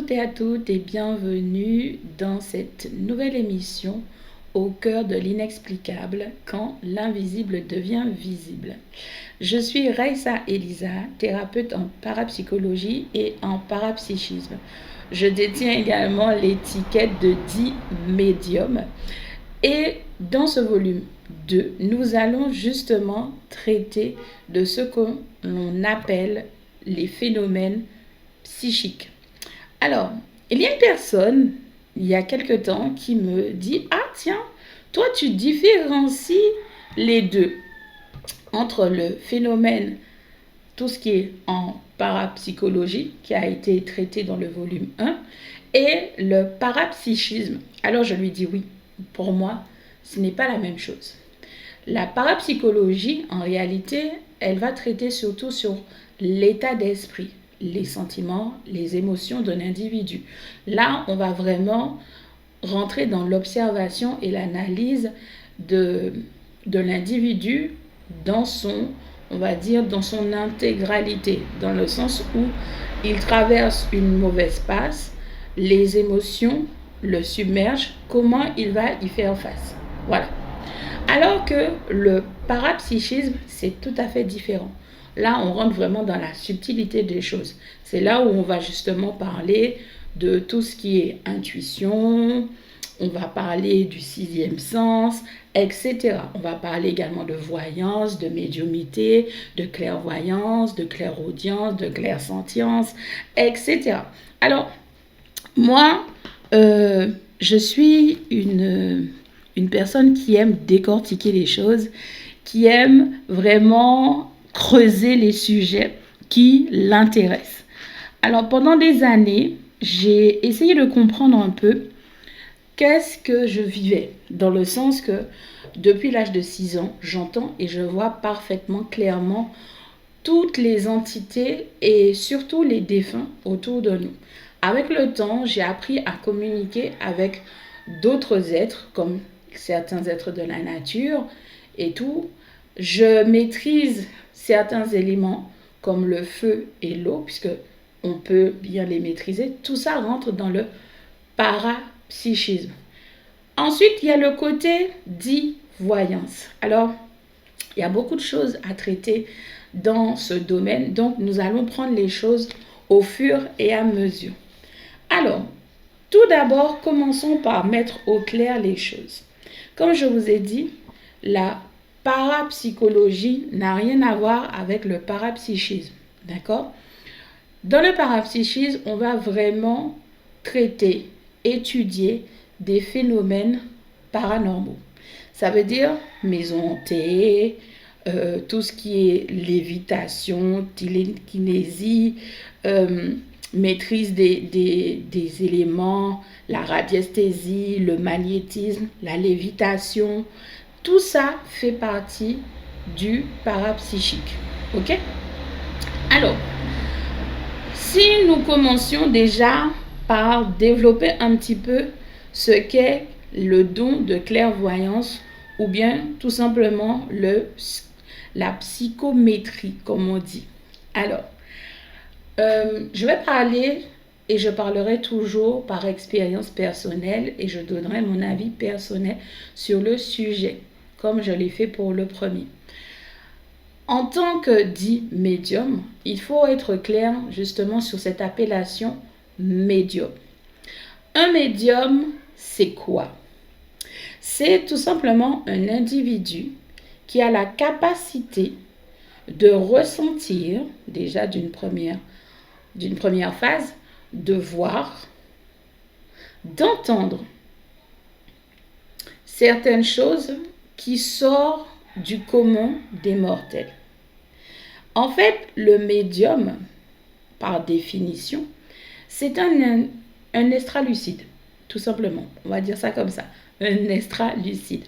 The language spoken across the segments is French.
toutes et à toutes et bienvenue dans cette nouvelle émission au cœur de l'inexplicable quand l'invisible devient visible. Je suis Raissa Elisa, thérapeute en parapsychologie et en parapsychisme. Je détiens également l'étiquette de dit médium. Et dans ce volume 2, nous allons justement traiter de ce que l'on appelle les phénomènes psychiques. Alors, il y a une personne, il y a quelque temps, qui me dit « Ah tiens, toi tu différencies les deux entre le phénomène, tout ce qui est en parapsychologie, qui a été traité dans le volume 1, et le parapsychisme. » Alors je lui dis « Oui, pour moi, ce n'est pas la même chose. » La parapsychologie, en réalité, elle va traiter surtout sur l'état d'esprit, les sentiments, les émotions d'un individu. Là, on va vraiment rentrer dans l'observation et l'analyse de l'individu dans son, on va dire, dans son intégralité, dans le sens où il traverse une mauvaise passe, les émotions le submergent, comment il va y faire face. Voilà. Alors que le parapsychisme, c'est tout à fait différent. Là, on rentre vraiment dans la subtilité des choses. C'est là où on va justement parler de tout ce qui est intuition, on va parler du sixième sens, etc. On va parler également de voyance, de médiumnité, de clairvoyance, de clairaudience, de clairsentience, etc. Alors, moi, je suis une personne qui aime décortiquer les choses, qui aime vraiment creuser les sujets qui l'intéressent. Alors pendant des années, j'ai essayé de comprendre un peu qu'est-ce que je vivais, dans le sens que depuis l'âge de 6 ans, j'entends et je vois parfaitement clairement toutes les entités et surtout les défunts autour de nous. Avec le temps, j'ai appris à communiquer avec d'autres êtres, comme certains êtres de la nature et tout. Je maîtrise certains éléments comme le feu et l'eau, puisque on peut bien les maîtriser. Tout ça rentre dans le parapsychisme. Ensuite, il y a le côté dit voyance. Alors, il y a beaucoup de choses à traiter dans ce domaine, donc nous allons prendre les choses au fur et à mesure. Alors, tout d'abord, commençons par mettre au clair les choses. Comme je vous ai dit, la parapsychologie n'a rien à voir avec le parapsychisme, d'accord? Dans le parapsychisme, on va vraiment traiter, étudier des phénomènes paranormaux. Ça veut dire maison hantée, tout ce qui est lévitation, télékinésie, maîtrise des éléments, la radiesthésie, le magnétisme, la lévitation. Tout ça fait partie du parapsychique. Ok? Alors, si nous commencions déjà par développer un petit peu ce qu'est le don de clairvoyance ou bien tout simplement la psychométrie, comme on dit. Alors, je vais parler et je parlerai toujours par expérience personnelle et je donnerai mon avis personnel sur le sujet, comme je l'ai fait pour le premier. En tant que dit médium, il faut être clair justement sur cette appellation médium. Un médium, c'est quoi? C'est tout simplement un individu qui a la capacité de ressentir, déjà d'une première phase, de voir, d'entendre certaines choses qui sortent du commun des mortels. En fait, le médium, par définition, c'est un extralucide, tout simplement. On va dire ça comme ça, un extralucide,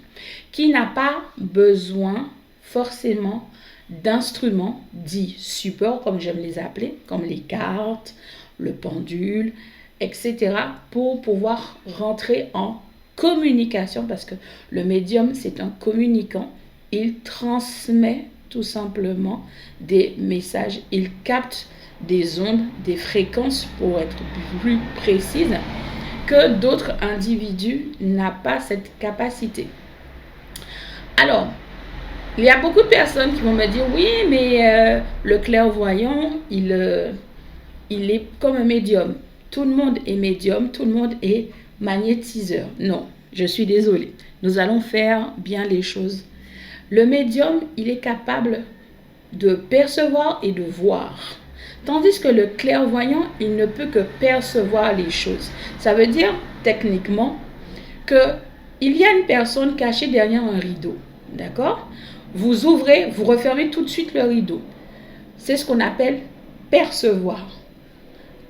qui n'a pas besoin forcément d'instruments dits supports, comme j'aime les appeler, comme les cartes, le pendule, etc., pour pouvoir rentrer en communication, parce que le médium, c'est un communicant. Il transmet tout simplement des messages. Il capte des ondes, des fréquences pour être plus précise, que d'autres individus n'ont pas cette capacité. Alors, il y a beaucoup de personnes qui vont me dire, oui, mais le clairvoyant, il est comme un médium. Tout le monde est médium, tout le monde est magnétiseur. Non, je suis désolée. Nous allons faire bien les choses. Le médium, il est capable de percevoir et de voir. Tandis que le clairvoyant, il ne peut que percevoir les choses. Ça veut dire, techniquement, qu'il y a une personne cachée derrière un rideau. D'accord? Vous ouvrez, vous refermez tout de suite le rideau. C'est ce qu'on appelle percevoir.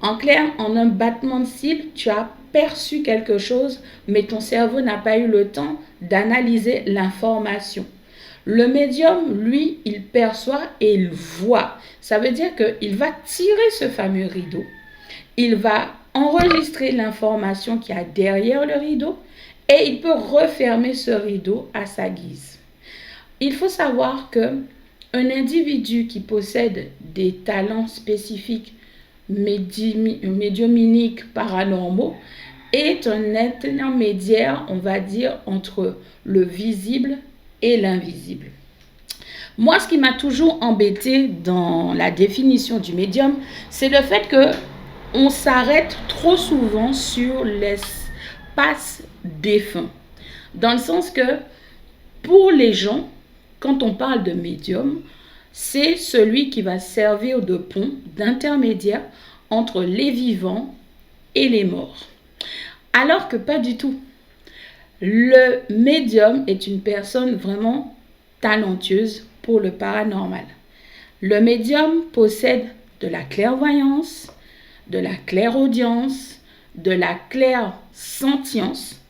En clair, en un battement de cils, tu as perçu quelque chose, mais ton cerveau n'a pas eu le temps d'analyser l'information. Le médium, lui, il perçoit et il voit. Ça veut dire qu'il va tirer ce fameux rideau. Il va enregistrer l'information qu'il y a derrière le rideau et il peut refermer ce rideau à sa guise. Il faut savoir qu'un individu qui possède des talents spécifiques médiumniques paranormaux est un intermédiaire, on va dire, entre le visible et l'invisible. Moi, ce qui m'a toujours embêté dans la définition du médium, c'est le fait qu'on s'arrête trop souvent sur l'espace défunt. Dans le sens que, pour les gens, quand on parle de médium, c'est celui qui va servir de pont, d'intermédiaire entre les vivants et les morts. Alors que pas du tout. Le médium est une personne vraiment talentueuse pour le paranormal. Le médium possède de la clairvoyance, de la clairaudience, de la clairsentience,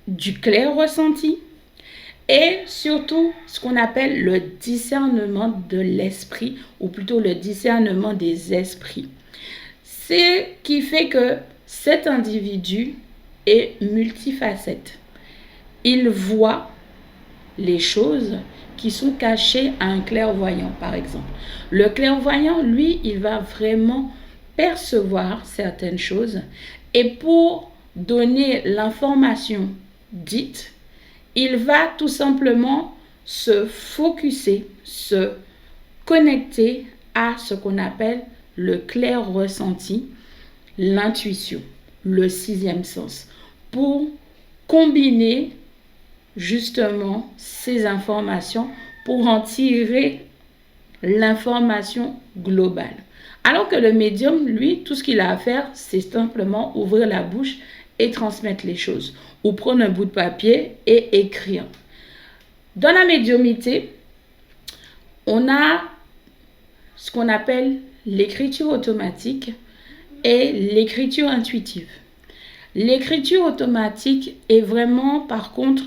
du clair ressenti et surtout ce qu'on appelle le discernement de l'esprit ou plutôt le discernement des esprits. C'est ce qui fait que cet individu est multifacette. Il voit les choses qui sont cachées à un clairvoyant, par exemple. Le clairvoyant, lui, il va vraiment percevoir certaines choses et pour donner l'information dite, il va tout simplement se focuser, se connecter à ce qu'on appelle le clair ressenti, l'intuition, le sixième sens, pour combiner justement ces informations pour en tirer l'information globale. Alors que le médium, lui, tout ce qu'il a à faire, c'est simplement ouvrir la bouche et transmettre les choses, ou prendre un bout de papier et écrire. Dans la médiumnité, on a ce qu'on appelle l'écriture automatique et l'écriture intuitive. L'écriture automatique est vraiment, par contre,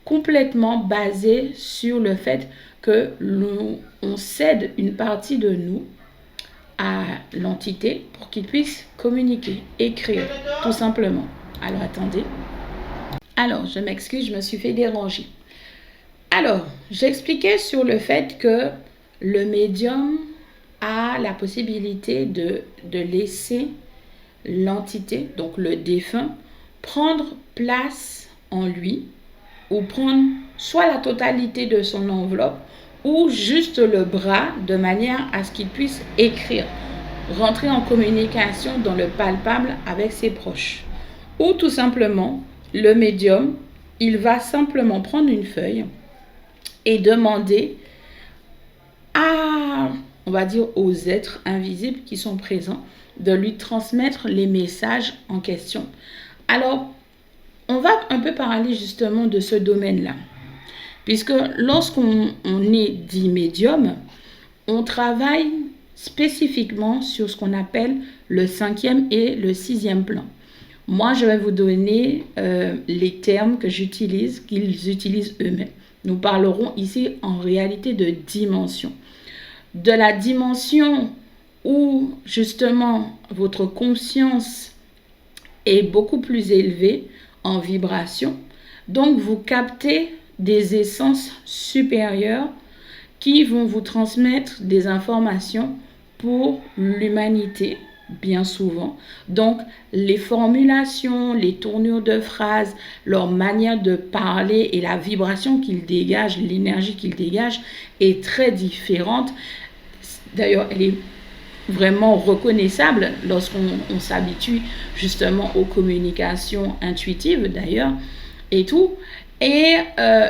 complètement basée sur le fait que l'on cède une partie de nous à l'entité pour qu'il puisse communiquer, écrire, tout simplement. Alors, attendez. Alors, je m'excuse, je me suis fait déranger. Alors, j'expliquais sur le fait que le médium a la possibilité de laisser l'entité, donc le défunt, prendre place en lui ou prendre soit la totalité de son enveloppe ou juste le bras de manière à ce qu'il puisse écrire, rentrer en communication dans le palpable avec ses proches. Ou tout simplement, le médium, il va simplement prendre une feuille et demander on va dire aux êtres invisibles qui sont présents, de lui transmettre les messages en question. Alors, on va un peu parler justement de ce domaine-là. Puisque lorsqu'on est dit médium, on travaille spécifiquement sur ce qu'on appelle le 5e et le 6e plan. Moi, je vais vous donner les termes que j'utilise, qu'ils utilisent eux-mêmes. Nous parlerons ici en réalité de dimension. De la dimension où justement votre conscience est beaucoup plus élevée en vibration. Donc, vous captez des essences supérieures qui vont vous transmettre des informations pour l'humanité, bien souvent. Donc, les formulations, les tournures de phrases, leur manière de parler et la vibration qu'ils dégagent, l'énergie qu'ils dégagent est très différente. D'ailleurs, elle est vraiment reconnaissable lorsqu'on s'habitue justement aux communications intuitives d'ailleurs et tout. Et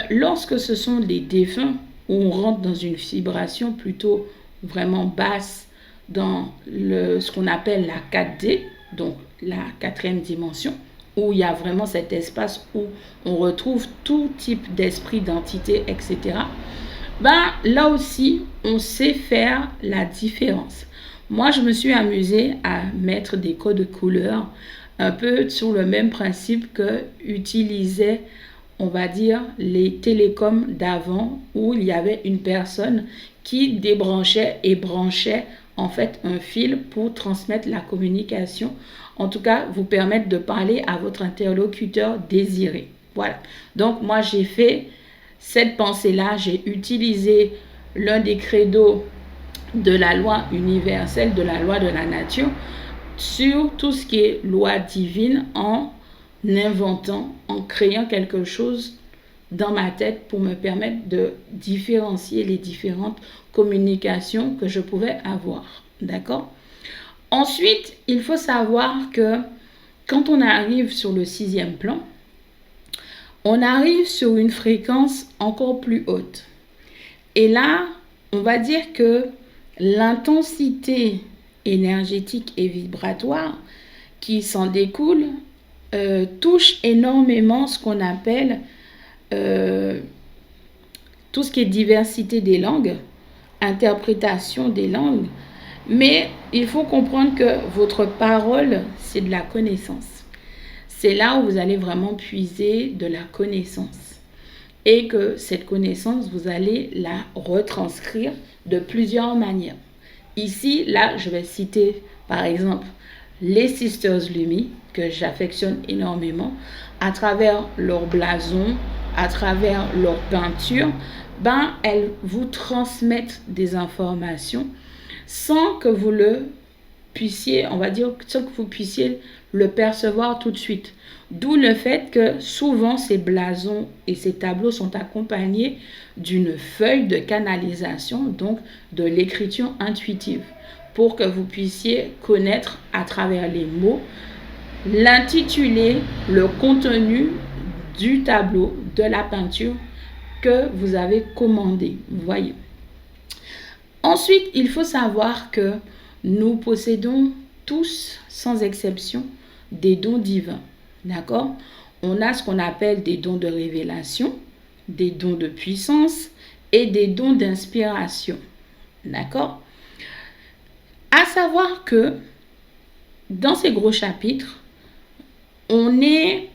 lorsque ce sont des défunts, où on rentre dans une vibration plutôt vraiment basse dans ce qu'on appelle la 4D, donc la quatrième dimension, où il y a vraiment cet espace où on retrouve tout type d'esprit, d'entité, etc. Ben, là aussi, on sait faire la différence. Moi, je me suis amusée à mettre des codes couleurs un peu sur le même principe que utilisaient, on va dire, les télécoms d'avant, où il y avait une personne qui débranchait et branchait en fait un fil pour transmettre la communication, en tout cas vous permettre de parler à votre interlocuteur désiré. Voilà, donc moi j'ai fait cette pensée-là, j'ai utilisé l'un des credos de la loi universelle, de la loi de la nature, sur tout ce qui est loi divine en inventant, en créant quelque chose dans ma tête pour me permettre de différencier les différentes communications que je pouvais avoir. D'accord? Ensuite, il faut savoir que quand on arrive sur le 6e plan, on arrive sur une fréquence encore plus haute. Et là, on va dire que l'intensité énergétique et vibratoire qui s'en découle touche énormément ce qu'on appelle tout ce qui est diversité des langues, interprétation des langues. Mais il faut comprendre que votre parole, c'est de la connaissance. C'est là où vous allez vraiment puiser de la connaissance. Et que cette connaissance, vous allez la retranscrire de plusieurs manières. Ici, là, je vais citer par exemple les Sisters Lumi, que j'affectionne énormément, à travers leur blason, à travers leur peinture, ben, elles vous transmettent des informations sans que vous le puissiez, on va dire, sans que vous puissiez le percevoir tout de suite. D'où le fait que souvent ces blasons et ces tableaux sont accompagnés d'une feuille de canalisation, donc de l'écriture intuitive, pour que vous puissiez connaître à travers les mots l'intitulé, le contenu du tableau, de la peinture que vous avez commandé. Vous voyez. Ensuite, il faut savoir que nous possédons tous, sans exception, des dons divins. D'accord? On a ce qu'on appelle des dons de révélation, des dons de puissance et des dons d'inspiration. D'accord? À savoir que dans ces gros chapitres, on est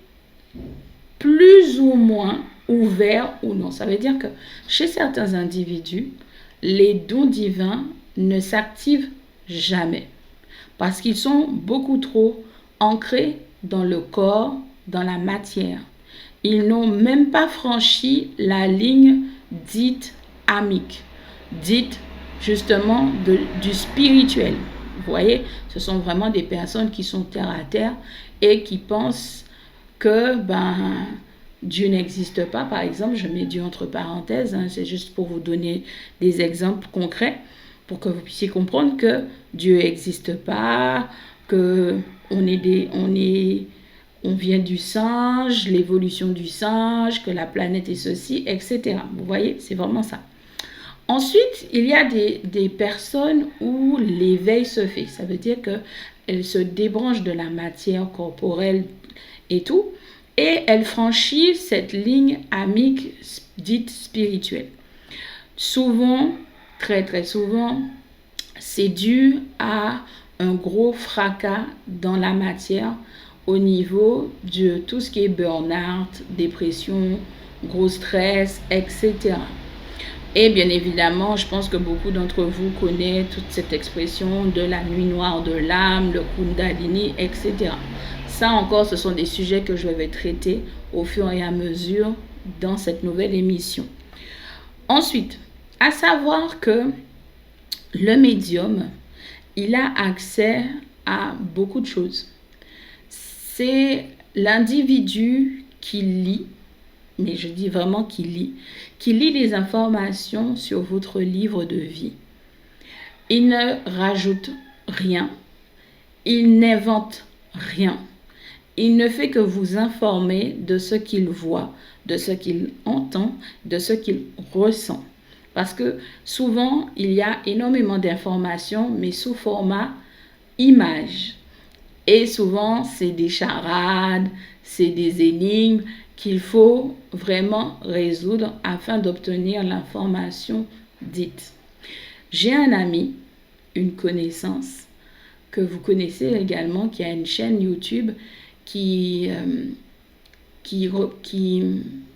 plus ou moins ouvert ou non. Ça veut dire que chez certains individus, les dons divins ne s'activent jamais parce qu'ils sont beaucoup trop ancrés dans le corps, dans la matière. Ils n'ont même pas franchi la ligne dite amique, dite justement du spirituel. Vous voyez, ce sont vraiment des personnes qui sont terre à terre et qui pensent que Dieu n'existe pas. Par exemple, je mets Dieu entre parenthèses, c'est juste pour vous donner des exemples concrets pour que vous puissiez comprendre que Dieu n'existe pas, que on vient du singe, l'évolution du singe, que la planète est ceci, etc. Vous voyez, c'est vraiment ça. Ensuite, il y a des personnes où l'éveil se fait. Ça veut dire qu'elles se débranchent de la matière corporelle et tout, et elles franchissent cette ligne amique dite spirituelle. Souvent, très très souvent, c'est dû à un gros fracas dans la matière au niveau de tout ce qui est burn-out, dépression, gros stress, etc. Et bien évidemment, je pense que beaucoup d'entre vous connaissent toute cette expression de la nuit noire de l'âme, le Kundalini, etc. Ça encore, ce sont des sujets que je vais traiter au fur et à mesure dans cette nouvelle émission. Ensuite, à savoir que le médium, il a accès à beaucoup de choses. C'est l'individu qui lit, mais je dis vraiment qui lit les informations sur votre livre de vie. Il ne rajoute rien, il n'invente rien. Il ne fait que vous informer de ce qu'il voit, de ce qu'il entend, de ce qu'il ressent. Parce que souvent, il y a énormément d'informations, mais sous format image. Et souvent, c'est des charades, c'est des énigmes qu'il faut vraiment résoudre afin d'obtenir l'information dite. J'ai un ami, une connaissance, que vous connaissez également, qui a une chaîne YouTube qui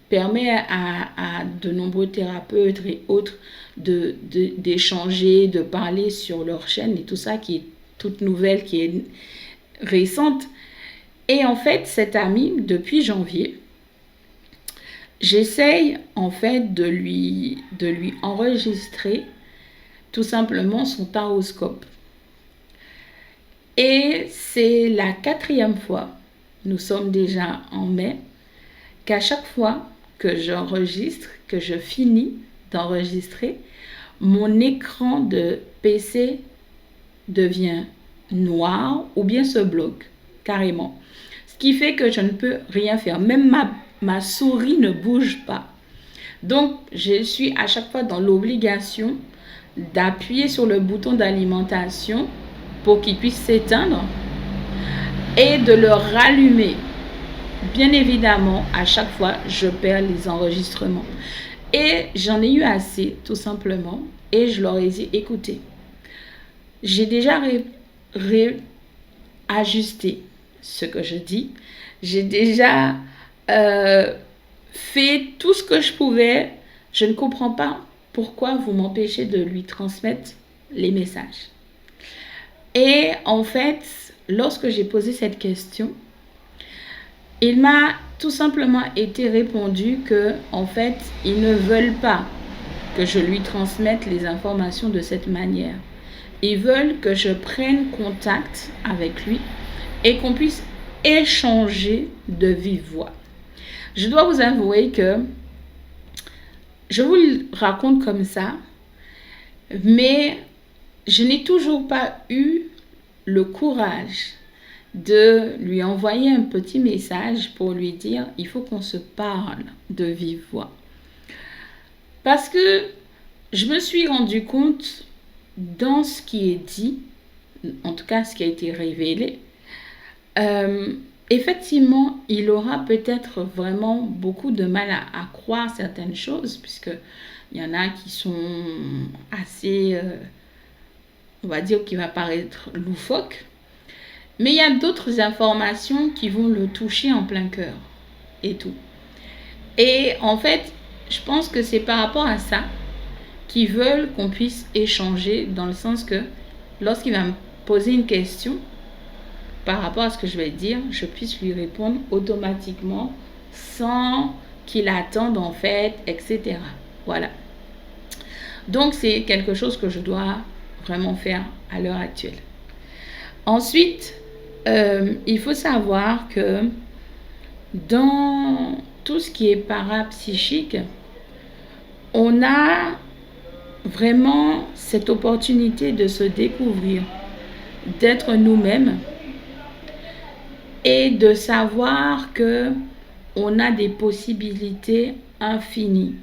permet à de nombreux thérapeutes et autres d'échanger, de parler sur leur chaîne et tout ça, qui est toute nouvelle, qui est récente. Et en fait, cet ami, depuis janvier, j'essaye en fait de lui enregistrer tout simplement son taroscope. Et c'est la 4e fois, nous sommes déjà en mai, qu'à chaque fois que j'enregistre, que je finis d'enregistrer, mon écran de PC devient noir ou bien se bloque carrément. Ce qui fait que je ne peux rien faire. Même ma souris ne bouge pas. Donc, je suis à chaque fois dans l'obligation d'appuyer sur le bouton d'alimentation pour qu'il puisse s'éteindre et de le rallumer. Bien évidemment, à chaque fois, je perds les enregistrements. Et j'en ai eu assez, tout simplement, et je leur ai dit, écoutez, j'ai déjà réajusté ce que je dis. J'ai déjà fait tout ce que je pouvais. Je ne comprends pas pourquoi vous m'empêchez de lui transmettre les messages. Et en fait, lorsque j'ai posé cette question, il m'a tout simplement été répondu que, en fait, ils ne veulent pas que je lui transmette les informations de cette manière. Ils veulent que je prenne contact avec lui et qu'on puisse échanger de vive voix. Je dois vous avouer que je vous le raconte comme ça, mais je n'ai toujours pas eu le courage de lui envoyer un petit message pour lui dire il faut qu'on se parle de vive voix. Parce que je me suis rendu compte dans ce qui est dit, en tout cas ce qui a été révélé, effectivement, il aura peut-être vraiment beaucoup de mal à croire certaines choses, puisque il y en a qui sont assez, on va dire, qui va paraître loufoque. Mais il y a d'autres informations qui vont le toucher en plein cœur et tout. Et en fait, je pense que c'est par rapport à ça qu'ils veulent qu'on puisse échanger, dans le sens que lorsqu'il va me poser une question par rapport à ce que je vais dire, je puisse lui répondre automatiquement sans qu'il attende en fait, etc. Voilà. Donc c'est quelque chose que je dois vraiment faire à l'heure actuelle. Ensuite, il faut savoir que dans tout ce qui est parapsychique, on a vraiment cette opportunité de se découvrir, d'être nous-mêmes et de savoir que on a des possibilités infinies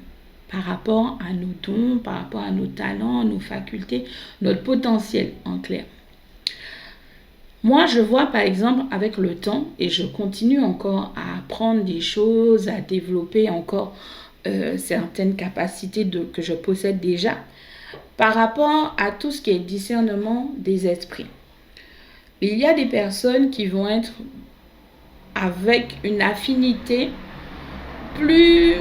par rapport à nos dons, par rapport à nos talents, nos facultés, notre potentiel en clair. Moi, je vois par exemple avec le temps, et je continue encore à apprendre des choses, à développer encore certaines capacités que je possède déjà, par rapport à tout ce qui est discernement des esprits. Il y a des personnes qui vont être avec une affinité plus,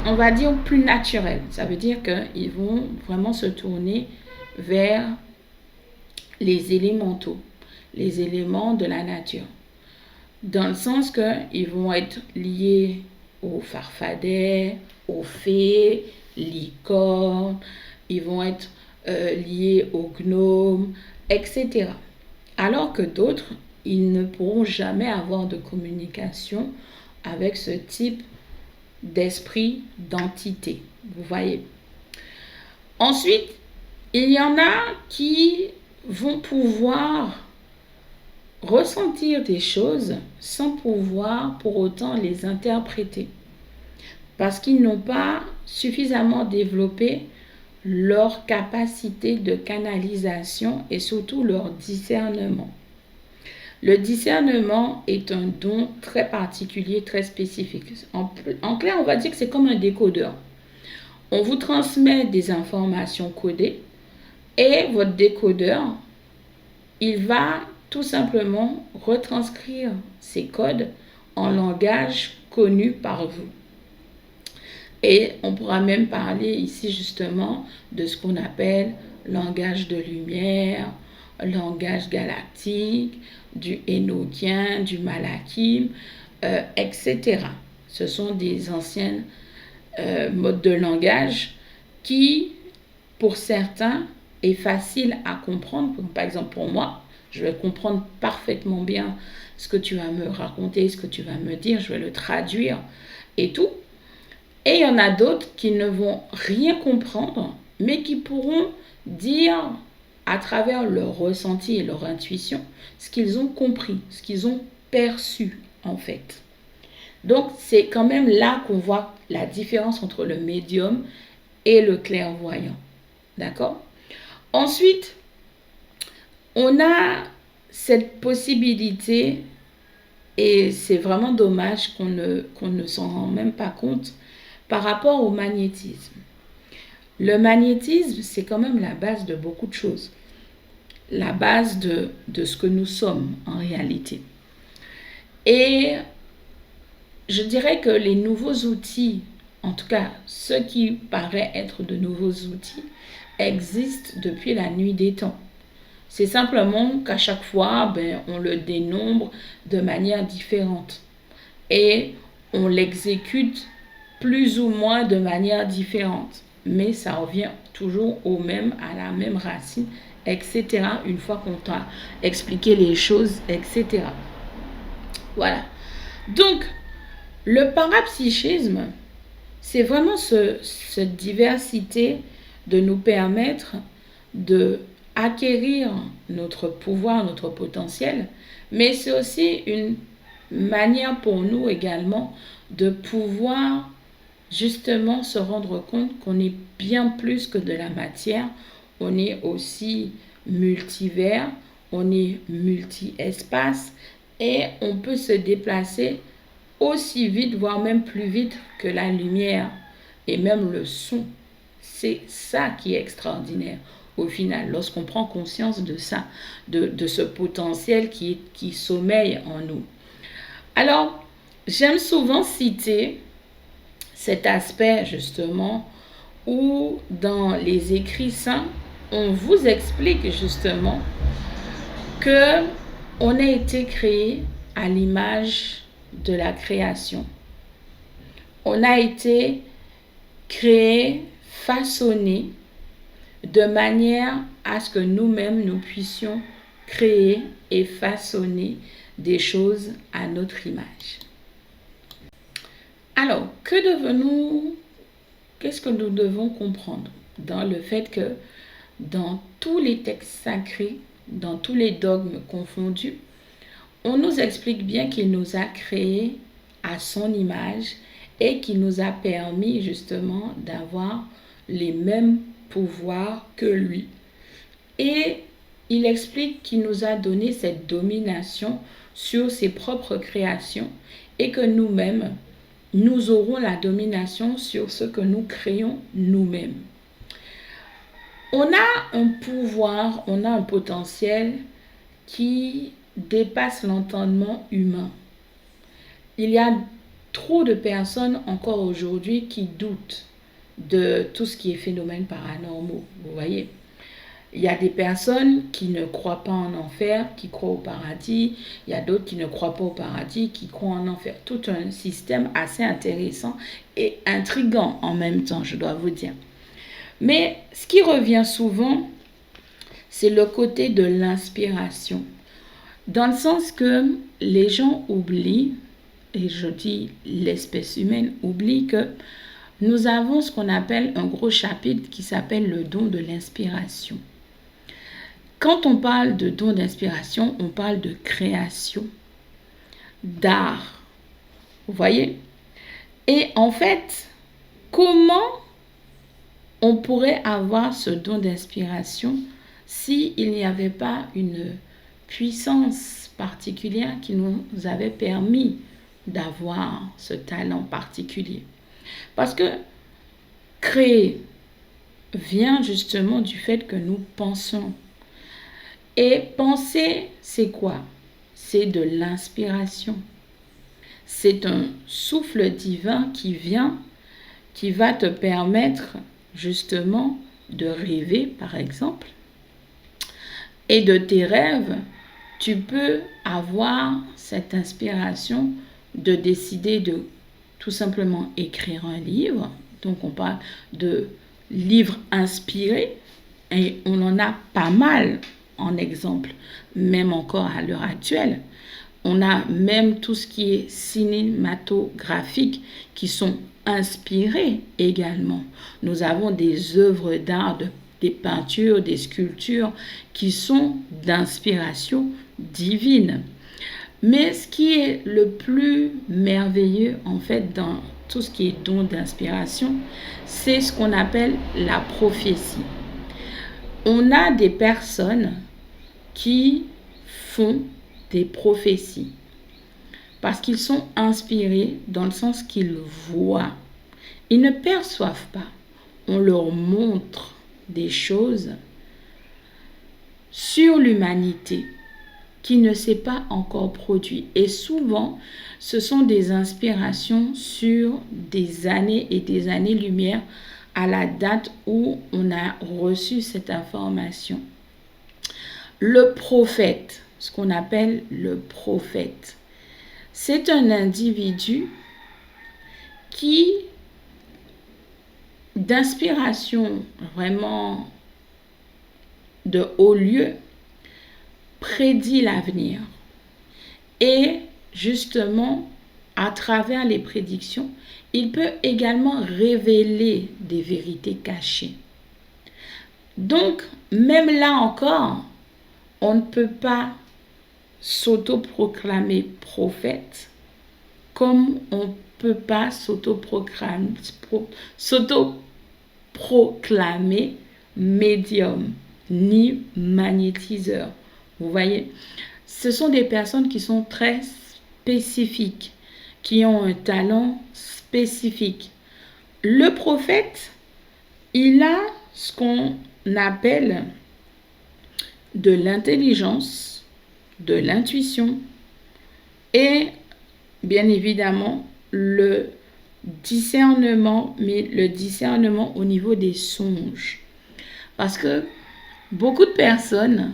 on va dire, plus naturelle. Ça veut dire qu'ils vont vraiment se tourner vers les élémentaux, les éléments de la nature. Dans le sens qu'ils vont être liés aux farfadets, aux fées, licornes, ils vont être liés aux gnomes, etc. Alors que d'autres, ils ne pourront jamais avoir de communication avec ce type d'esprit, d'entité. Vous voyez. Ensuite, il y en a qui vont pouvoir ressentir des choses sans pouvoir pour autant les interpréter. Parce qu'ils n'ont pas suffisamment développé leur capacité de canalisation et surtout leur discernement. Le discernement est un don très particulier, très spécifique. En clair, on va dire que c'est comme un décodeur. On vous transmet des informations codées et votre décodeur, il va tout simplement retranscrire ces codes en langage connu par vous. Et on pourra même parler ici justement de ce qu'on appelle langage de lumière, langage galactique, du Hénokien, du Malakim, etc. Ce sont des anciennes modes de langage qui, pour certains, est facile à comprendre. Par exemple, pour moi, je vais comprendre parfaitement bien ce que tu vas me raconter, ce que tu vas me dire, je vais le traduire et tout. Et il y en a d'autres qui ne vont rien comprendre, mais qui pourront dire à travers leur ressenti et leur intuition ce qu'ils ont compris, ce qu'ils ont perçu en fait. Donc c'est quand même là qu'on voit la différence entre le médium et le clairvoyant. D'accord? Ensuite, on a cette possibilité, et c'est vraiment dommage qu'on ne s'en rend même pas compte, par rapport au magnétisme. Le magnétisme, c'est quand même la base de beaucoup de choses. La base de ce que nous sommes en réalité. Et je dirais que les nouveaux outils, en tout cas ceux qui paraissent être de nouveaux outils, existent depuis la nuit des temps. C'est simplement qu'à chaque fois, on le dénombre de manière différente. Et on l'exécute plus ou moins de manière différente. Mais ça revient toujours au même, à la même racine, etc. Une fois qu'on t'a expliqué les choses, etc. Voilà. Donc, le parapsychisme, c'est vraiment cette diversité de nous permettre de acquérir notre pouvoir, notre potentiel, mais c'est aussi une manière pour nous également de pouvoir justement se rendre compte qu'on est bien plus que de la matière, on est aussi multivers, on est multi-espace et on peut se déplacer aussi vite, voire même plus vite que la lumière et même le son. C'est ça qui est extraordinaire au final, lorsqu'on prend conscience de ça, de ce potentiel qui sommeille en nous. Alors, j'aime souvent citer cet aspect justement où dans les écrits saints, on vous explique justement que on a été créé à l'image de la création. On a été créé, façonné de manière à ce que nous-mêmes nous puissions créer et façonner des choses à notre image. Alors, qu'est-ce que nous devons comprendre dans le fait que dans tous les textes sacrés, dans tous les dogmes confondus, on nous explique bien qu'il nous a créés à son image et qu'il nous a permis justement d'avoir les mêmes pouvoirs que lui. Et il explique qu'il nous a donné cette domination sur ses propres créations et que nous-mêmes, nous aurons la domination sur ce que nous créons nous-mêmes. On a un pouvoir, on a un potentiel qui dépasse l'entendement humain. Il y a trop de personnes encore aujourd'hui qui doutent de tout ce qui est phénomène paranormaux, vous voyez. Il y a des personnes qui ne croient pas en enfer, qui croient au paradis. Il y a d'autres qui ne croient pas au paradis, qui croient en enfer. Tout un système assez intéressant et intriguant en même temps, je dois vous dire. Mais ce qui revient souvent, c'est le côté de l'inspiration. Dans le sens que les gens oublient, et je dis l'espèce humaine oublie que nous avons ce qu'on appelle un gros chapitre qui s'appelle le don de l'inspiration. Quand on parle de don d'inspiration, on parle de création, d'art. Vous voyez? Et en fait, comment on pourrait avoir ce don d'inspiration s'il n'y avait pas une puissance particulière qui nous avait permis d'avoir ce talent particulier? Parce que créer vient justement du fait que nous pensons. Et penser, c'est quoi? C'est de l'inspiration. C'est un souffle divin qui vient, qui va te permettre justement de rêver, par exemple. Et de tes rêves, tu peux avoir cette inspiration de décider de tout simplement écrire un livre. Donc on parle de livres inspirés et on en a pas mal en exemple, même encore à l'heure actuelle. On a même tout ce qui est cinématographique qui sont inspirés également. Nous avons des œuvres d'art, des peintures, des sculptures qui sont d'inspiration divine. Mais ce qui est le plus merveilleux en fait dans tout ce qui est don d'inspiration, c'est ce qu'on appelle la prophétie. On a des personnes qui font des prophéties parce qu'ils sont inspirés dans le sens qu'ils voient. Ils ne perçoivent pas. On leur montre des choses sur l'humanité qui ne s'est pas encore produit. Et souvent, ce sont des inspirations sur des années et des années-lumière à la date où on a reçu cette information. Le prophète, ce qu'on appelle le prophète, c'est un individu qui, d'inspiration vraiment de haut lieu, prédit l'avenir. Et justement, à travers les prédictions, il peut également révéler des vérités cachées. Donc, même là encore, on ne peut pas s'autoproclamer prophète comme on ne peut pas s'autoproclamer médium ni magnétiseur. Vous voyez, ce sont des personnes qui sont très spécifiques, qui ont un talent spécifique. Le prophète, il a ce qu'on appelle de l'intelligence, de l'intuition et bien évidemment le discernement, mais le discernement au niveau des songes. Parce que beaucoup de personnes,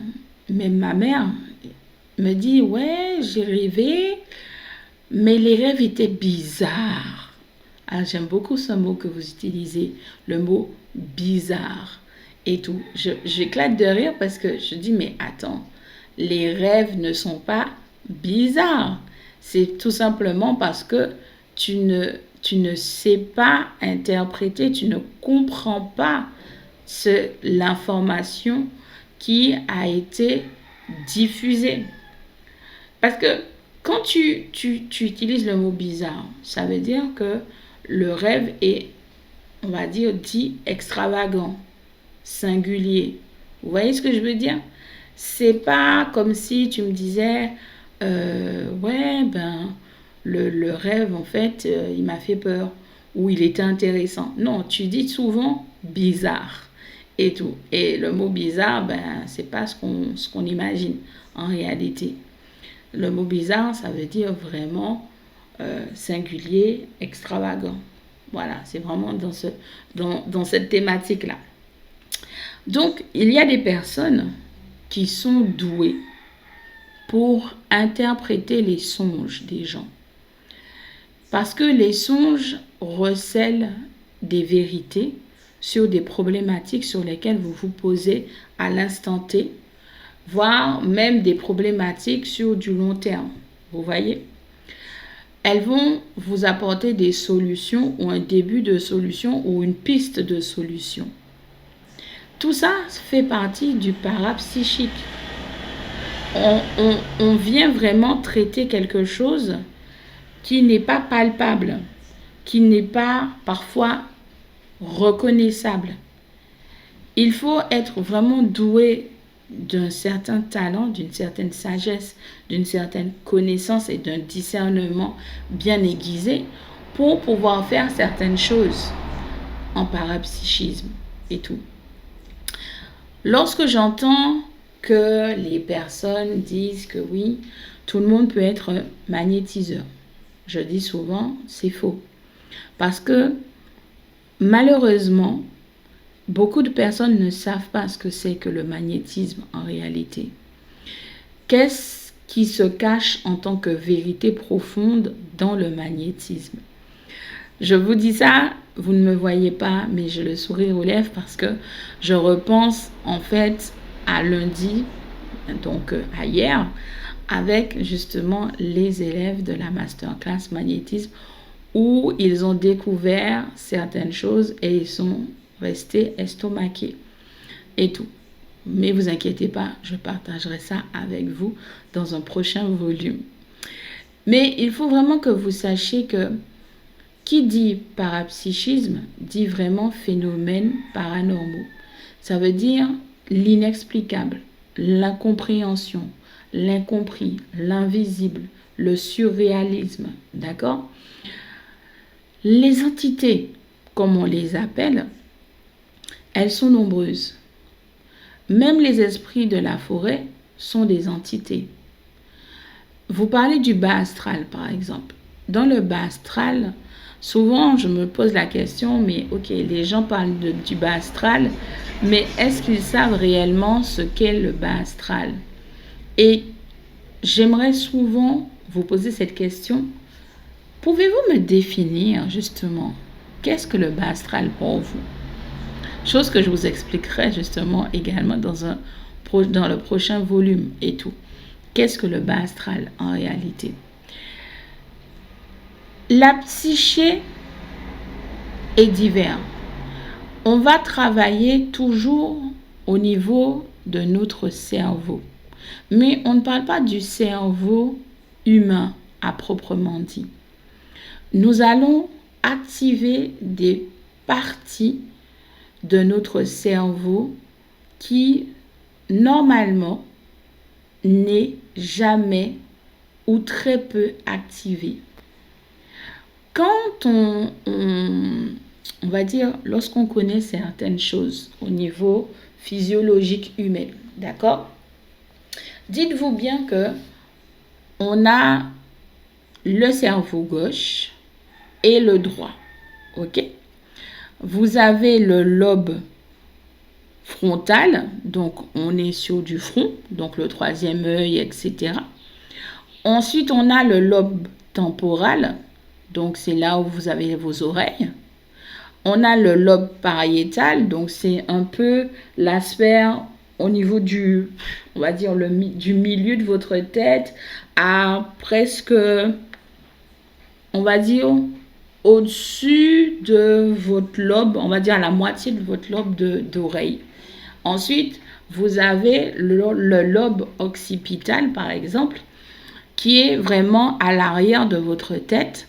même ma mère, me dit « Ouais, j'ai rêvé, mais les rêves étaient bizarres. » Ah, j'aime beaucoup ce mot que vous utilisez, le mot « bizarre » et tout. J'éclate de rire parce que je dis « Mais attends, les rêves ne sont pas bizarres. » C'est tout simplement parce que tu ne sais pas interpréter, tu ne comprends pas l'information qui a été diffusée. Parce que quand tu utilises le mot bizarre, ça veut dire que le rêve est, on va dire, dit extravagant, singulier. Vous voyez ce que je veux dire? C'est pas comme si tu me disais, ouais, ben, le rêve, en fait, il m'a fait peur ou il était intéressant. Non, tu dis souvent bizarre et tout. Et le mot bizarre, ben, c'est pas ce qu'on imagine en réalité. Le mot bizarre, ça veut dire vraiment singulier, extravagant. Voilà, c'est vraiment dans cette thématique-là. Donc, il y a des personnes qui sont douées pour interpréter les songes des gens. Parce que les songes recèlent des vérités sur des problématiques sur lesquelles vous vous posez à l'instant T, voire même des problématiques sur du long terme. Vous voyez? Elles vont vous apporter des solutions ou un début de solution ou une piste de solution. Tout ça fait partie du parapsychique. On vient vraiment traiter quelque chose qui n'est pas palpable, qui n'est pas parfois reconnaissable. Il faut être vraiment doué d'un certain talent, d'une certaine sagesse, d'une certaine connaissance et d'un discernement bien aiguisé pour pouvoir faire certaines choses en parapsychisme et tout. Lorsque j'entends que les personnes disent que oui, tout le monde peut être magnétiseur, je dis souvent, c'est faux. Parce que malheureusement, beaucoup de personnes ne savent pas ce que c'est que le magnétisme en réalité. Qu'est-ce qui se cache en tant que vérité profonde dans le magnétisme? Je vous dis ça, vous ne me voyez pas, mais j'ai le sourire aux lèvres parce que je repense en fait à lundi, donc à hier, avec justement les élèves de la masterclass magnétisme où ils ont découvert certaines choses et ils sont restés estomaqués et tout. Mais vous inquiétez pas, je partagerai ça avec vous dans un prochain volume. Mais il faut vraiment que vous sachiez que qui dit parapsychisme dit vraiment phénomènes paranormaux. Ça veut dire l'inexplicable, l'incompréhension, l'incompris, l'invisible, le surréalisme, d'accord? Les entités, comme on les appelle, elles sont nombreuses. Même les esprits de la forêt sont des entités. Vous parlez du bas astral, par exemple. Dans le bas astral, souvent, je me pose la question, mais ok, les gens parlent du bas astral, mais est-ce qu'ils savent réellement ce qu'est le bas astral? Et j'aimerais souvent vous poser cette question. Pouvez-vous me définir justement qu'est-ce que le bas astral pour vous? Chose que je vous expliquerai justement également dans le prochain volume et tout. Qu'est-ce que le bas astral en réalité? La psyché est divers. On va travailler toujours au niveau de notre cerveau. Mais on ne parle pas du cerveau humain à proprement dit. Nous allons activer des parties de notre cerveau qui, normalement, n'est jamais ou très peu activée. Quand on va dire, lorsqu'on connaît certaines choses au niveau physiologique humain, d'accord? Dites-vous bien que on a le cerveau gauche et le droit, ok? Vous avez le lobe frontal, donc on est sur du front, donc le troisième œil, etc. Ensuite, on a le lobe temporal, donc c'est là où vous avez vos oreilles. On a le lobe pariétal, donc c'est un peu la sphère au niveau du, on va dire, du milieu de votre tête à presque, on va dire, au-dessus de votre lobe, on va dire à la moitié de votre lobe d'oreille. Ensuite, vous avez le lobe occipital, par exemple, qui est vraiment à l'arrière de votre tête.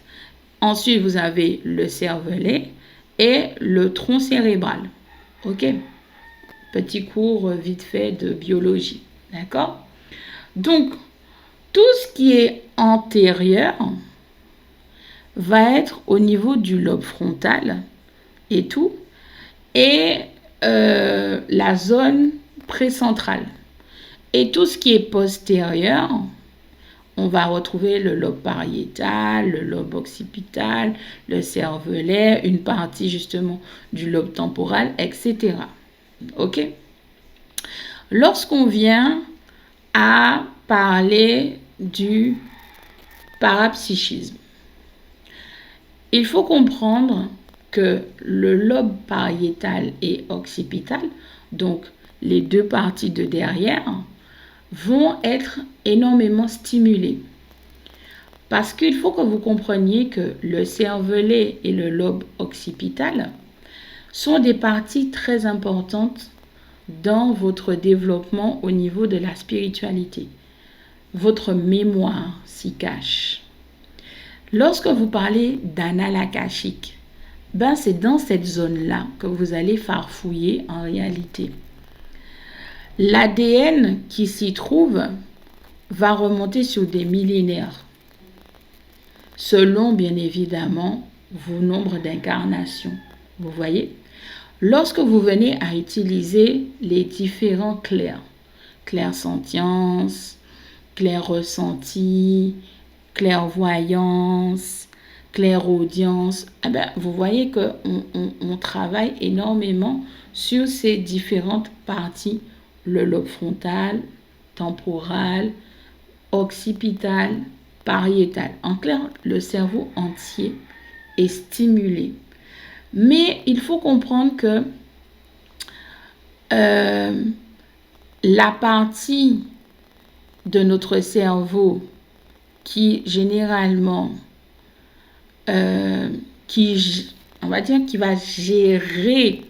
Ensuite, vous avez le cervelet et le tronc cérébral. Ok? Petit cours vite fait de biologie. D'accord? Donc, tout ce qui est antérieur va être au niveau du lobe frontal et tout, et la zone précentrale. Et tout ce qui est postérieur, on va retrouver le lobe pariétal, le lobe occipital, le cervelet, une partie justement du lobe temporal, etc. Ok? Lorsqu'on vient à parler du parapsychisme, il faut comprendre que le lobe pariétal et occipital, donc les deux parties de derrière, vont être énormément stimulées. Parce qu'il faut que vous compreniez que le cervelet et le lobe occipital sont des parties très importantes dans votre développement au niveau de la spiritualité. Votre mémoire s'y cache. Lorsque vous parlez d'annales akashiques, c'est dans cette zone-là que vous allez farfouiller en réalité. L'ADN qui s'y trouve va remonter sur des millénaires, selon bien évidemment vos nombres d'incarnations. Vous voyez? Lorsque vous venez à utiliser les différents clairsentience, clair-ressenti, clairvoyance, clairaudience, vous voyez qu'on travaille énormément sur ces différentes parties, le lobe frontal, temporal, occipital, pariétal. En clair, le cerveau entier est stimulé. Mais il faut comprendre que la partie de notre cerveau qui généralement, qui va gérer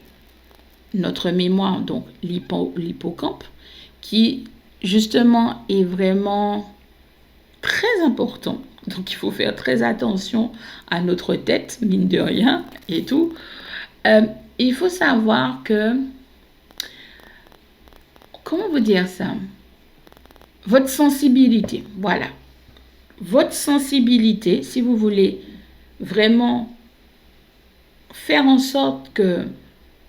notre mémoire, donc l'hippocampe, qui justement est vraiment très important. Donc il faut faire très attention à notre tête, mine de rien, et tout. Il faut savoir que, comment vous dire ça? Votre sensibilité, voilà. Votre sensibilité, si vous voulez vraiment faire en sorte que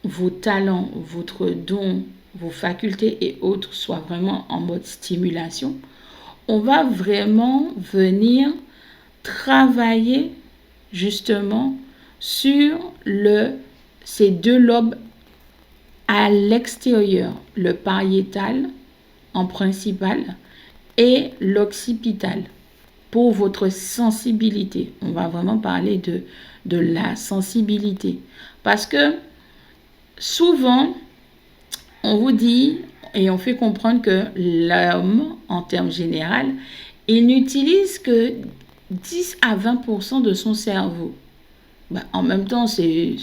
vos talents, votre don, vos facultés et autres soient vraiment en mode stimulation, on va vraiment venir travailler justement sur ces deux lobes à l'extérieur, le pariétal en principal et l'occipital pour votre sensibilité. On va vraiment parler de la sensibilité parce que souvent on vous dit et on fait comprendre que l'homme, en termes généraux, il n'utilise que 10 à 20% de son cerveau. En même temps, c'est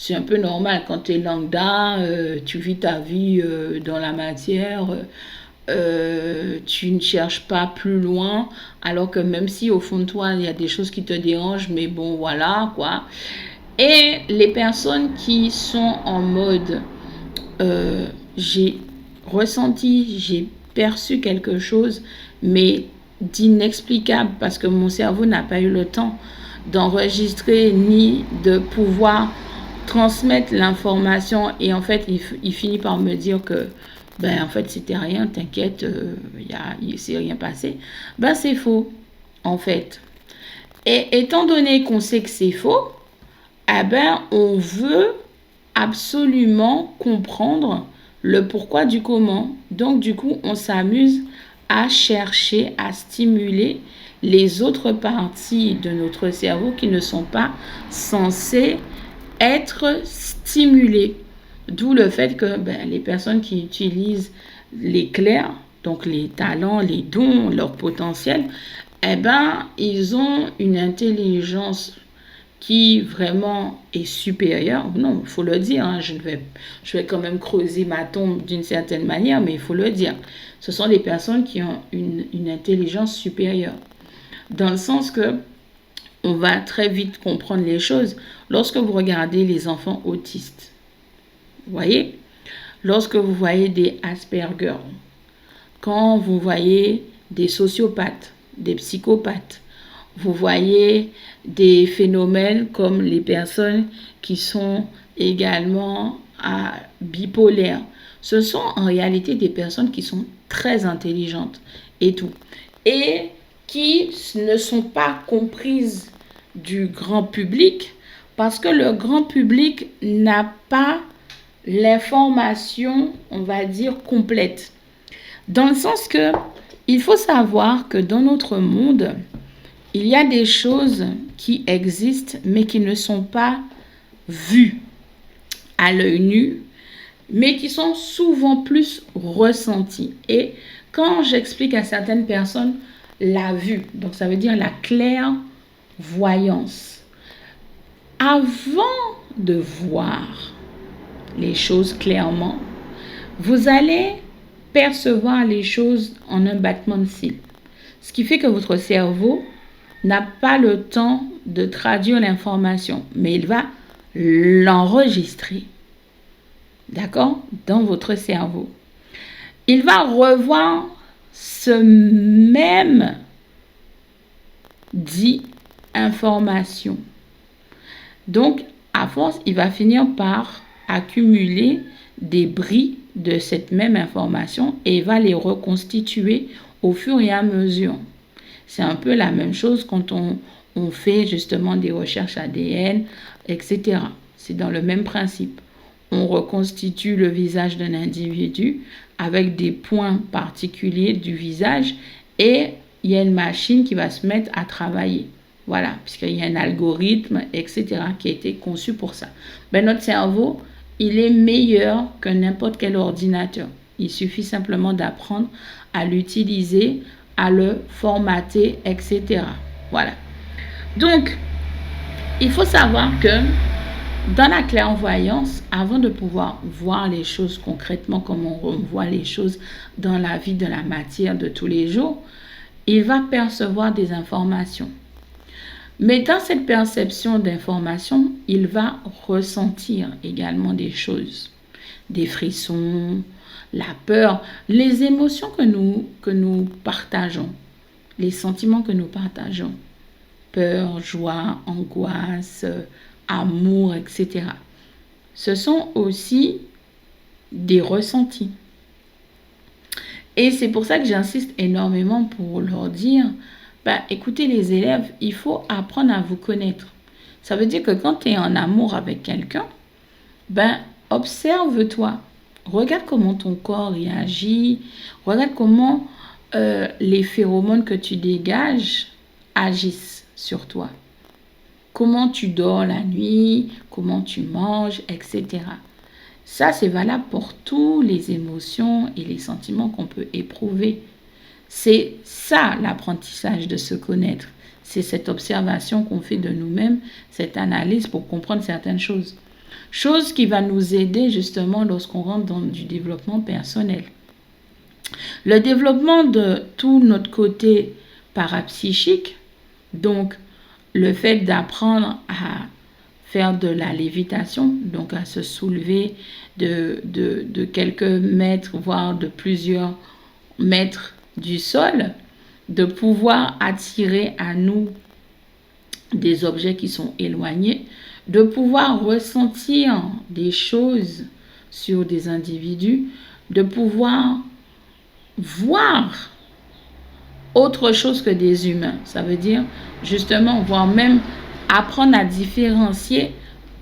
un peu normal. Quand tu es lambda, tu vis ta vie dans la matière, tu ne cherches pas plus loin, alors que même si au fond de toi, il y a des choses qui te dérangent, mais bon, voilà, quoi. Et les personnes qui sont en mode j'ai ressenti, j'ai perçu quelque chose, mais d'inexplicable parce que mon cerveau n'a pas eu le temps d'enregistrer ni de pouvoir transmettre l'information et en fait il finit par me dire que en fait c'était rien, t'inquiète, il s'est rien passé. C'est faux en fait. Et étant donné qu'on sait que c'est faux, on veut absolument comprendre le pourquoi du comment. Donc, du coup, on s'amuse à chercher, à stimuler les autres parties de notre cerveau qui ne sont pas censées être stimulées. D'où le fait que les personnes qui utilisent les clairs, donc les talents, les dons, leur potentiel, ils ont une intelligence qui vraiment est supérieure. Non, il faut le dire, hein, je vais quand même creuser ma tombe d'une certaine manière, mais il faut le dire. Ce sont des personnes qui ont une intelligence supérieure. Dans le sens que on va très vite comprendre les choses lorsque vous regardez les enfants autistes. Vous voyez? Lorsque vous voyez des Asperger, quand vous voyez des sociopathes, des psychopathes, vous voyez des phénomènes comme les personnes qui sont également bipolaires. Ce sont en réalité des personnes qui sont très intelligentes et tout. Et qui ne sont pas comprises du grand public parce que le grand public n'a pas l'information, on va dire, complète. Dans le sens que il faut savoir que dans notre monde, il y a des choses qui existent mais qui ne sont pas vues à l'œil nu, mais qui sont souvent plus ressenties. Et quand j'explique à certaines personnes la vue, donc ça veut dire la clairvoyance, avant de voir les choses clairement, vous allez percevoir les choses en un battement de cils. Ce qui fait que votre cerveau n'a pas le temps de traduire l'information, mais il va l'enregistrer, d'accord, dans votre cerveau. Il va revoir ce même dit information. Donc, à force, il va finir par accumuler des bris de cette même information et il va les reconstituer au fur et à mesure. C'est un peu la même chose quand on fait justement des recherches ADN, etc. C'est dans le même principe. On reconstitue le visage d'un individu avec des points particuliers du visage et il y a une machine qui va se mettre à travailler. Voilà, puisqu'il y a un algorithme, etc., qui a été conçu pour ça. Ben, notre cerveau, il est meilleur que n'importe quel ordinateur. Il suffit simplement d'apprendre à l'utiliser, à le formater, etc. Voilà. Donc, il faut savoir que dans la clairvoyance, avant de pouvoir voir les choses concrètement comme on voit les choses dans la vie de la matière de tous les jours, il va percevoir des informations. Mais dans cette perception d'information, il va ressentir également des choses, des frissons, la peur, les émotions que nous partageons, les sentiments que nous partageons, peur, joie, angoisse, amour, etc. Ce sont aussi des ressentis. Et c'est pour ça que j'insiste énormément pour leur dire, écoutez les élèves, il faut apprendre à vous connaître. Ça veut dire que quand tu es en amour avec quelqu'un, observe-toi. Regarde comment ton corps réagit. Regarde comment les phéromones que tu dégages agissent sur toi. Comment tu dors la nuit, comment tu manges, etc. Ça, c'est valable pour toutes les émotions et les sentiments qu'on peut éprouver. C'est ça l'apprentissage de se connaître. C'est cette observation qu'on fait de nous-mêmes, cette analyse pour comprendre certaines choses. Chose qui va nous aider justement lorsqu'on rentre dans du développement personnel. Le développement de tout notre côté parapsychique, donc le fait d'apprendre à faire de la lévitation, donc à se soulever de quelques mètres, voire de plusieurs mètres du sol, de pouvoir attirer à nous des objets qui sont éloignés, de pouvoir ressentir des choses sur des individus, de pouvoir voir autre chose que des humains. Ça veut dire justement, voire même apprendre à différencier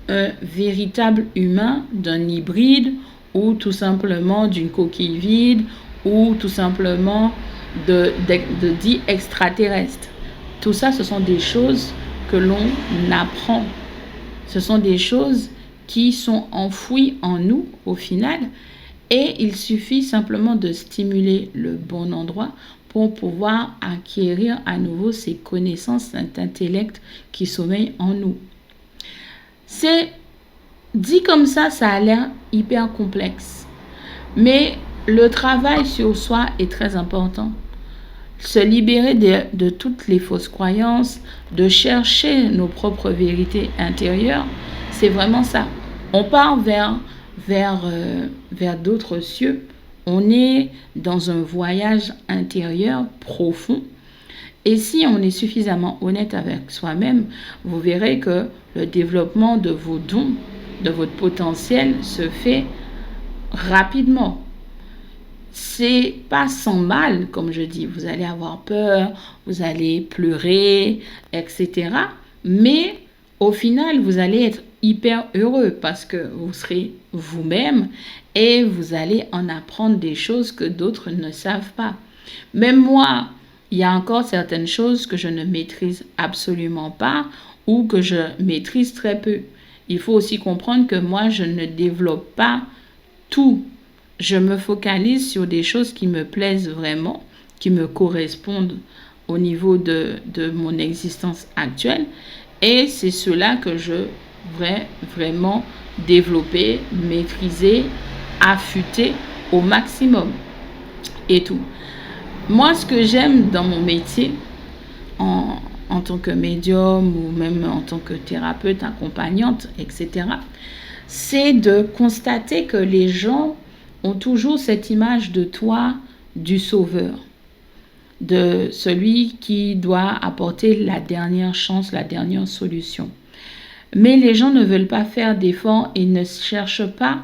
un véritable humain d'un hybride ou tout simplement d'une coquille vide ou tout simplement de dits extraterrestres. Tout ça, ce sont des choses que l'on apprend. Ce sont des choses qui sont enfouies en nous au final et il suffit simplement de stimuler le bon endroit pour pouvoir acquérir à nouveau ces connaissances, cet intellect qui sommeille en nous. C'est dit comme ça a l'air hyper complexe. Mais le travail sur soi est très important. Se libérer de toutes les fausses croyances, de chercher nos propres vérités intérieures, c'est vraiment ça. On part vers d'autres cieux. On est dans un voyage intérieur profond. Et si on est suffisamment honnête avec soi-même, vous verrez que le développement de vos dons, de votre potentiel se fait rapidement. C'est pas sans mal, comme je dis. Vous allez avoir peur, vous allez pleurer, etc. Mais au final, vous allez être hyper heureux parce que vous serez vous-même et vous allez en apprendre des choses que d'autres ne savent pas. Même moi, il y a encore certaines choses que je ne maîtrise absolument pas ou que je maîtrise très peu. il faut aussi comprendre que moi, je ne développe pas tout. Je me focalise sur des choses qui me plaisent vraiment, qui me correspondent au niveau de mon existence actuelle. Et c'est cela que je voudrais vraiment développer, maîtriser, affûter au maximum et tout. Moi, ce que j'aime dans mon métier, en tant que médium ou même en tant que thérapeute, accompagnante, etc., c'est de constater que les gens ont toujours cette image de toi, du sauveur, de celui qui doit apporter la dernière chance, la dernière solution. Mais les gens ne veulent pas faire d'efforts et ne cherchent pas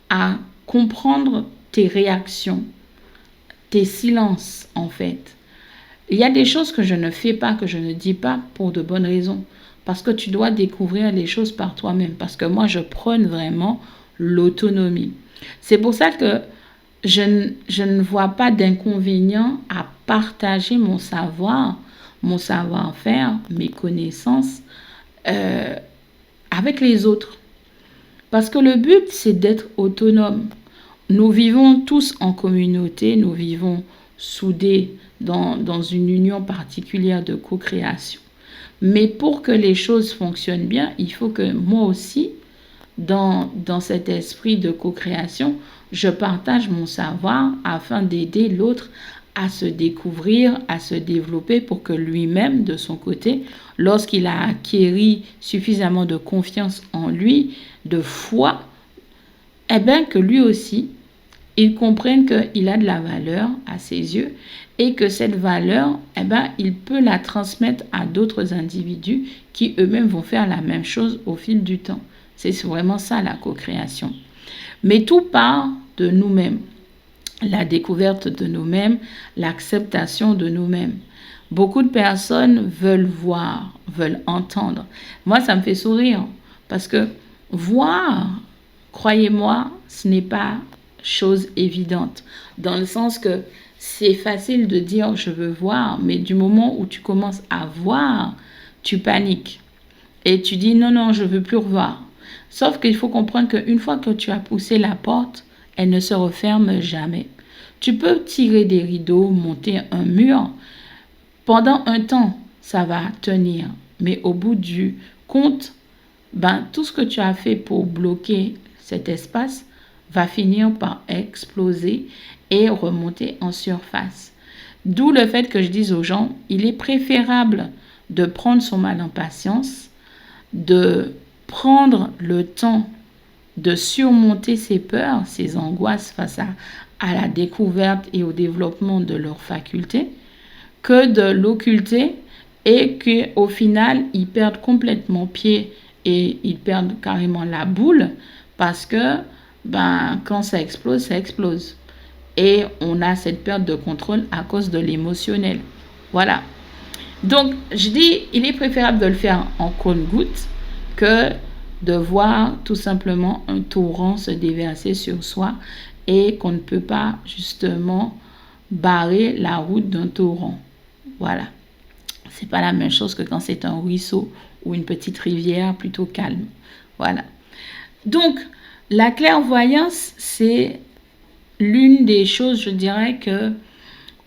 à comprendre tes réactions, tes silences en fait. Il y a des choses que je ne fais pas, que je ne dis pas pour de bonnes raisons. Parce que tu dois découvrir les choses par toi-même. Parce que moi, je prône vraiment l'autonomie. C'est pour ça que je ne vois pas d'inconvénient à partager mon savoir, mon savoir-faire, mes connaissances avec les autres. Parce que le but, c'est d'être autonome. Nous vivons tous en communauté, nous vivons soudés dans une union particulière de co-création. Mais pour que les choses fonctionnent bien, il faut que moi aussi, dans cet esprit de co-création, je partage mon savoir afin d'aider l'autre à se découvrir, à se développer pour que lui-même, de son côté, lorsqu'il a acquis suffisamment de confiance en lui, de foi, eh bien que lui aussi, il comprenne qu'il a de la valeur à ses yeux et que cette valeur, eh ben, il peut la transmettre à d'autres individus qui eux-mêmes vont faire la même chose au fil du temps. C'est vraiment ça la co-création. Mais tout part de nous-mêmes. La découverte de nous-mêmes, l'acceptation de nous-mêmes. Beaucoup de personnes veulent voir, veulent entendre. Moi, ça me fait sourire parce que voir, croyez-moi, ce n'est pas chose évidente. Dans le sens que c'est facile de dire je veux voir, mais du moment où tu commences à voir, tu paniques. Et tu dis non, non, je veux plus revoir. Sauf qu'il faut comprendre qu'une fois que tu as poussé la porte, elle ne se referme jamais. Tu peux tirer des rideaux, monter un mur. Pendant un temps, ça va tenir. Mais au bout du compte, tout ce que tu as fait pour bloquer cet espace va finir par exploser et remonter en surface. D'où le fait que je dise aux gens, il est préférable de prendre son mal en patience, de prendre le temps de surmonter ses peurs, ses angoisses face à la découverte et au développement de leurs facultés, que de l'occulter et qu'au final, ils perdent complètement pied et ils perdent carrément la boule parce que quand ça explose, ça explose. Et on a cette perte de contrôle à cause de l'émotionnel. Voilà. Donc, je dis, il est préférable de le faire en compte-gouttes que de voir tout simplement un torrent se déverser sur soi et qu'on ne peut pas justement barrer la route d'un torrent. Voilà. C'est pas la même chose que quand c'est un ruisseau ou une petite rivière plutôt calme. Voilà. Donc, la clairvoyance, c'est l'une des choses, je dirais, que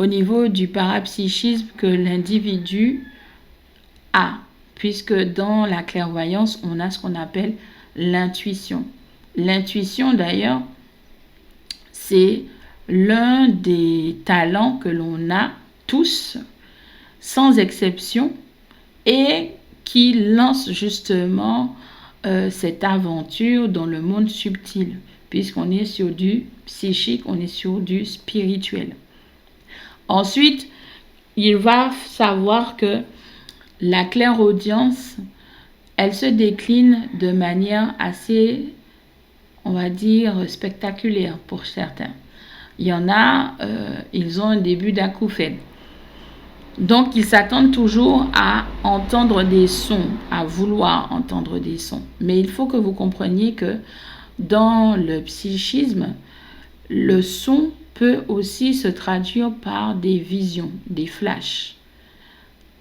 au niveau du parapsychisme que l'individu a. Puisque dans la clairvoyance, on a ce qu'on appelle l'intuition. L'intuition, d'ailleurs, c'est l'un des talents que l'on a tous, sans exception, et qui lance justement cette aventure dans le monde subtil, puisqu'on est sur du psychique, on est sur du spirituel. Ensuite, il va savoir que la clairaudience, elle se décline de manière assez, on va dire, spectaculaire pour certains. Il y en a, ils ont un début d'acouphène. Donc, ils s'attendent toujours à entendre des sons, à vouloir entendre des sons. Mais il faut que vous compreniez que dans le psychisme, le son peut aussi se traduire par des visions, des flashs.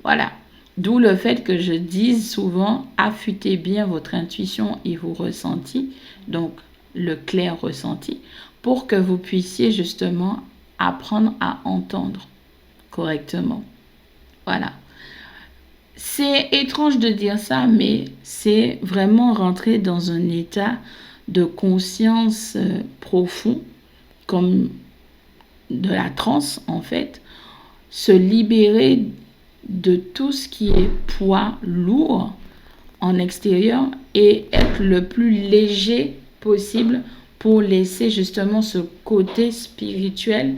Voilà. D'où le fait que je dise souvent, affûtez bien votre intuition et vos ressentis, donc le clair ressenti, pour que vous puissiez justement apprendre à entendre correctement. Voilà. C'est étrange de dire ça, mais c'est vraiment rentrer dans un état de conscience profond, comme de la transe en fait, se libérer de tout ce qui est poids lourd en extérieur et être le plus léger possible pour laisser justement ce côté spirituel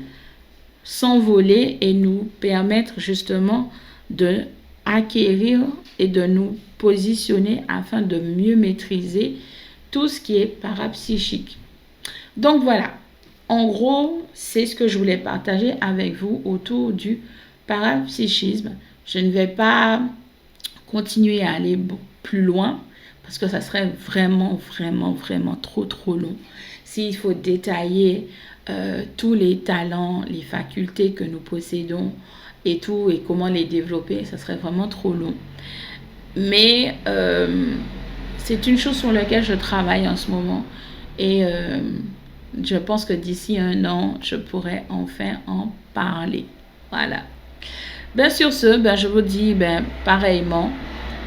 s'envoler et nous permettre justement de acquérir et de nous positionner afin de mieux maîtriser tout ce qui est parapsychique. Donc voilà, en gros, c'est ce que je voulais partager avec vous autour du parapsychisme. Je ne vais pas continuer à aller plus loin parce que ça serait vraiment trop long. S'il faut détailler tous les talents, les facultés que nous possédons et tout, et comment les développer, ça serait vraiment trop long. Mais c'est une chose sur laquelle je travaille en ce moment et je pense que d'ici 1 an, je pourrai enfin en parler. Voilà. Ben sur ce, je vous dis pareillement,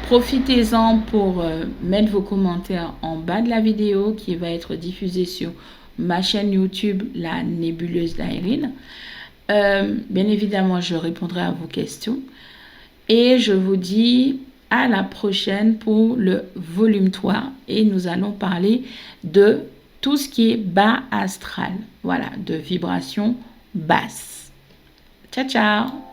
profitez-en pour mettre vos commentaires en bas de la vidéo qui va être diffusée sur ma chaîne YouTube, La Nébuleuse d'Irene. Bien évidemment, je répondrai à vos questions. Et je vous dis à la prochaine pour le volume 3. Et nous allons parler de tout ce qui est bas astral. Voilà, de vibrations basses. Ciao, ciao!